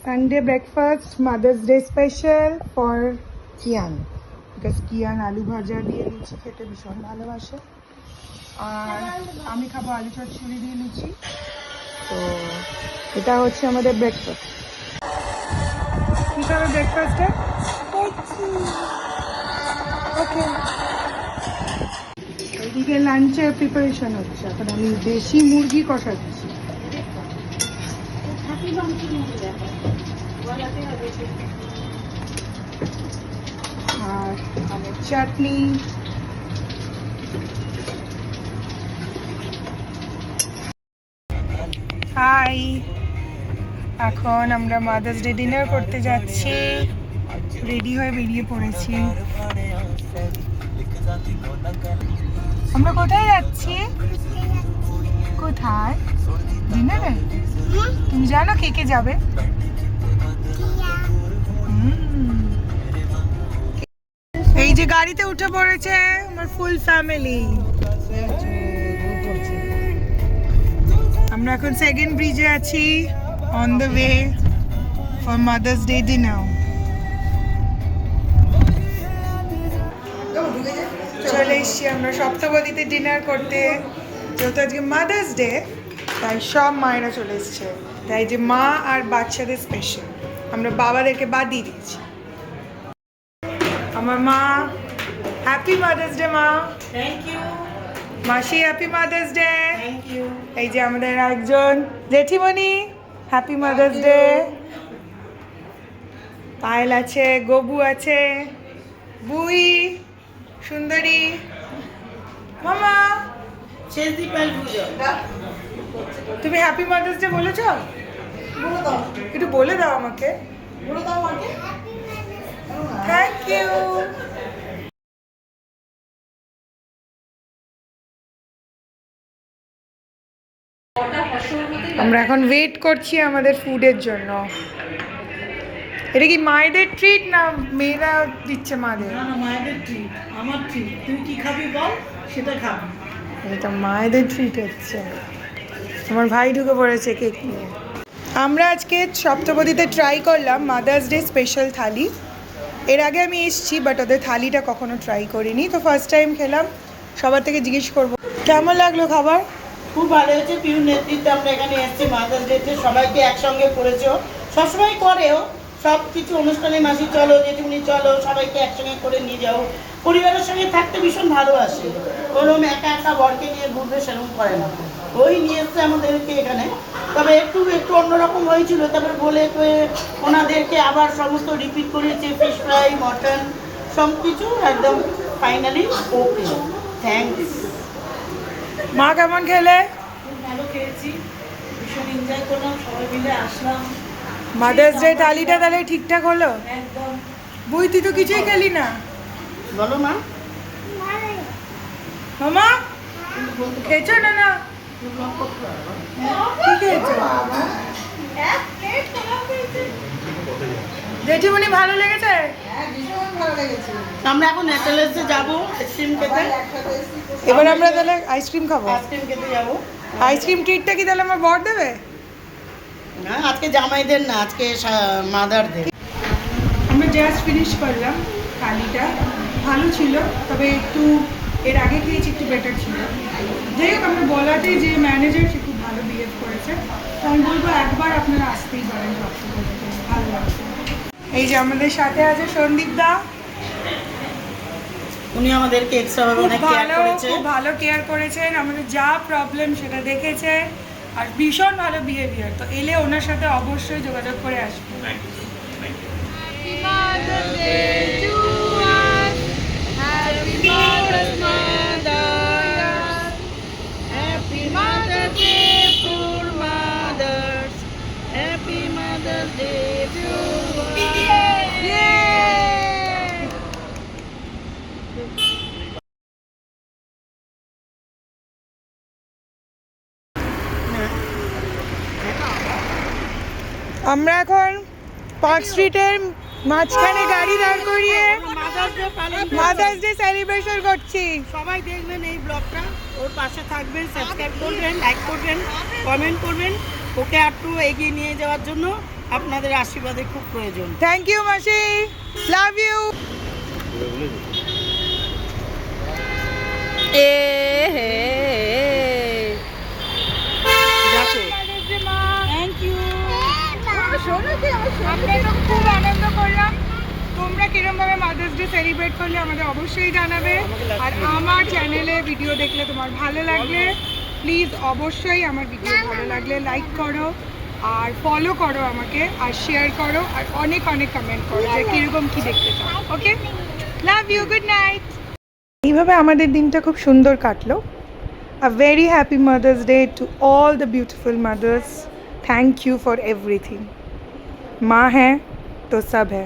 Sunday breakfast, Mother's Day special for Kian. Because Kian আলু ভাজা দিয়ে লুচি খেতে ভীষণ ভালোবাসে। আর আমি খাবো আলু চচ্চড়ি দিয়ে লুচি। তো এটা হচ্ছে আমাদের ব্রেকফাস্ট। কি খাবে ব্রেকফাস্টে? ওকে। এইদিকে লাঞ্চের প্রিপারেশন হচ্ছে। এখন আমি দেশি মুরগি কষাচ্ছি। আর আমের চাটনি, হাই, এখন আমরা মাদার্স ডে ডিনার করতে যাচ্ছি। রেডি হয়ে বেরিয়ে পড়েছি। আমরা কোথায় যাচ্ছি? কোথায়? ডিনারে? তুমি জানো কে কে যাবে? এই যে গাড়িতে উঠে পড়েছে আমার ফুল ফ্যামিলি। আমরা এখন সেকেন্ড ব্রিজে আছি, on the way for mother's day dinner. চলে এসছি আমরা সপ্তপদীতে ডিনার করতে। যেহেতু আজকে মাদার্স ডে, তাই সব মায়েরা চলে এসছে। তাই যে মা আর বাচ্চাদের স্পেশাল, আমরা বাবাদেরকে বাদ দিয়ে দিয়েছি। আমার মা, হ্যাপি মাদার্স ডে মা। থ্যাংক ইউ মাসি, happy Mother's Day. Thank you. এই যে আমাদের একজন জেঠিমণি, হ্যাপি মাদার্স ডে। পায়েল আছে, গবু আছে, বুই, সুন্দরী, মামা। শেষ দীপাল পুজো। তুমি হ্যাপি মাদার্স ডে বলেছো? বলে দাও, একটু বলে দাও আমাকে। বলে দাও আগে। Thank you. আমরা এখন ওয়েট করছি আমাদের ফুডের জন্য। এটা কি মায়েদের ট্রিট না মেয়েরা দিচ্ছে মাদের? না না, মায়েদের ট্রিট, আমার ট্রিট। তুই কি খাবি বল, সেটা খাবি। এটা মায়েদের ট্রিট হচ্ছে। আমার ভাই ঢুকে পড়েছে কেক নিয়ে। আমরা আজকে সপ্তপদীতে ট্রাই করলাম মাদার্স ডে স্পেশাল থালি। এর আগে আমি এসেছি, বাট ওদের থালিটা কখনো ট্রাই করিনি। তো ফার্স্ট টাইম খেলাম। সবার থেকে জিজ্ঞেস করবো কেমন লাগলো খাবার। খুব ভালো হয়েছে। পিউর নেতৃত্বে আমরা এখানে এসেছি মাদার্স ডেতে, সবাইকে একসঙ্গে করেছো। সবসময় করেও, সব কিছু অনুষ্ঠানে মাসি চলো, জেঠুমনি চলো, সবাইকে একসঙ্গে করে নিয়ে যাও। পরিবারের সঙ্গে থাকতে ভীষণ ভালোবাসে। ওরকম একা একা বরকে নিয়ে ঘুরবে সেরকম করে না। ওই নিয়ে এসছে আমাদেরকে এখানে। তবে একটু অন্যরকম হয়েছিল। তারপরে বলে ওনাদেরকে আবার সমস্ত রিপিট করেছে, ফিশ ফ্রাই, মটন, সব কিছু একদম ফাইনালি ওকে। থ্যাংকস। মা কেমন খেলে? খুব ভালো খেয়েছি, ভীষণ এনজয় করলাম, সবাই মিলে আসলাম। মাদার্স ডে থালিটা তাহলে ঠিকঠাক হলো? একদম। বই তুই তো কিছুই খেলি না। বলো মা। মামা খেয়েছো না? না কি খেয়েছো? জেঠিমণি ভালো লেগেছে? আমরা এখন এসএলএসে যাবো আইসক্রিম খেতে। এবার আমরা তাহলে আইসক্রিম খাবো। আইসক্রিম খেতে যাবো। আইসক্রিম ট্রিটটা কি তাহলে আমার বর দেবে? না, আজকে জামাইদের না, আজকে মাদারদের। আমরা জাস্ট ফিনিশ করলাম। থালিটা ভালো ছিল, তবে একটু এর আগে খেয়েছি, একটু বেটার ছিল। যাই হোক, আমরা বলাতে যে ম্যানেজার, সে খুব ভালো বিহেভ করেছে। তো আমি বলবো একবার আপনারা আসতেই পারেন, ভালো লাগছে। এই যে আমাদের সাথে আছে সন্দীপ দা। উনি আমাদেরকে এক্সট্রাভাবে অনেক কেয়ার করেছে। খুব ভালো কেয়ার করেছেন, আমাদের যা প্রবলেম সেটা দেখেছে, আর ভীষণ ভালো বিহেভিয়ার। তো এলে ওনার সাথে অবশ্যই যোগাযোগ করে আসবেন। আমরা এখন পার্ক স্ট্রিটের মাঝখানে গাড়ি দাঁড় করিয়ে মাদার্স ডে সেলিব্রেশন করছি। সবাই দেখবেন এই ব্লগটা, ওর পাশে থাকবেন, সাবস্ক্রাইব করবেন, লাইক করবেন, কমেন্ট করবেন, ওকে একটু এগিয়ে নিয়ে যাওয়ার জন্য। আপনাদের আশীর্বাদের খুব প্রয়োজন। থ্যাংক ইউ মাসি, লাভ ইউ। Thank you. আমরা তো খুব আনন্দ করলাম। তোমরা কিরমভাবে মাদার্স ডে সেলিব্রেট করলে আমাদের অবশ্যই জানাবে। আর আমার চ্যানেলে ভিডিও দেখলে তোমার ভালো লাগলে প্লিজ অবশ্যই আমার ভিডিও ভালো লাগলে লাইক করো আর ফলো করো আমাকে, আর শেয়ার করো, আর অনেক অনেক কমেন্ট করো যে কীরকম কী দেখতে চাও। Okay, love you, good night. এইভাবে আমাদের দিনটা খুব সুন্দর কাটলো। A very happy Mother's Day to all the beautiful mothers. Thank you for everything. माँ है तो सब है।